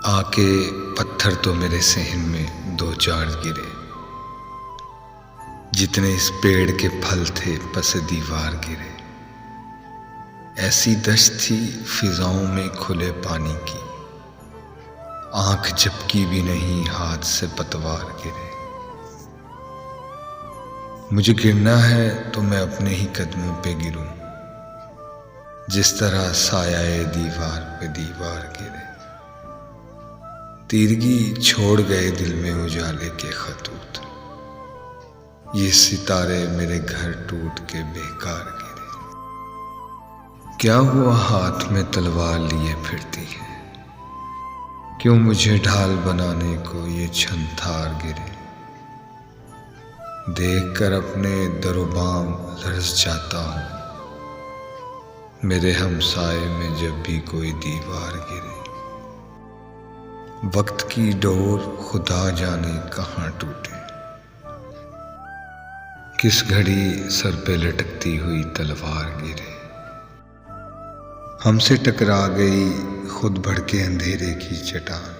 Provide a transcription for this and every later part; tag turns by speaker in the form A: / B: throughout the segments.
A: आके पत्थर तो मेरे सहन में दो चार गिरे, जितने इस पेड़ के फल थे पस दीवार गिरे। ऐसी दश्त थी फिजाओं में खुले पानी की, आंख झपकी भी नहीं हाथ से पतवार गिरे। मुझे गिरना है तो मैं अपने ही कदमों पे गिरूं, जिस तरह साया दीवार पे दीवार गिरे। तीरगी छोड़ गए दिल में उजाले के खतूत, ये सितारे मेरे घर टूट के बेकार गिरे। क्या हुआ हाथ में तलवार लिए फिरती है, क्यों मुझे ढाल बनाने को ये छंथार गिरे। देखकर अपने दरोबाम लरस जाता हूँ, मेरे हमसाए में जब भी कोई दीवार गिरे। वक्त की डोर खुदा जाने कहाँ टूटे, किस घड़ी सर पे लटकती हुई तलवार गिरे। हमसे टकरा गई खुद भड़के अंधेरे की चट्टान,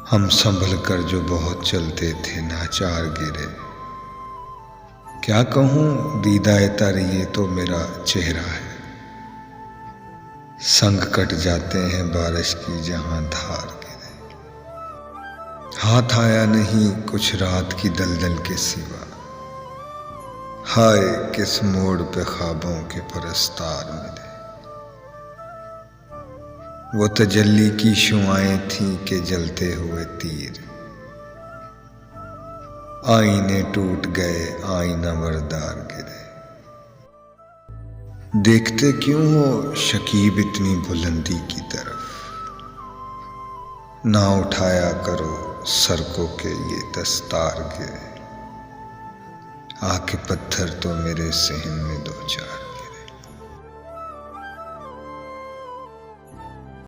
A: हम संभल कर जो बहुत चलते थे नाचार गिरे। क्या कहूँ दीदाए तर ये तो मेरा चेहरा है, संग कट जाते हैं बारिश की जहां धार गिरे। हाथ आया नहीं कुछ रात की दलदल के सिवा, हाय किस मोड़ पे ख्वाबों के परस्तार मिले। वो तजल्ली की शुआएं थीं के जलते हुए तीर, आईने टूट गए आईना वरदार गिरे। देखते क्यों हो शकीब इतनी बुलंदी की तरफ, ना उठाया करो सर को के ये दस्तार गिरे। आके पत्थर तो मेरे सहन में दो चार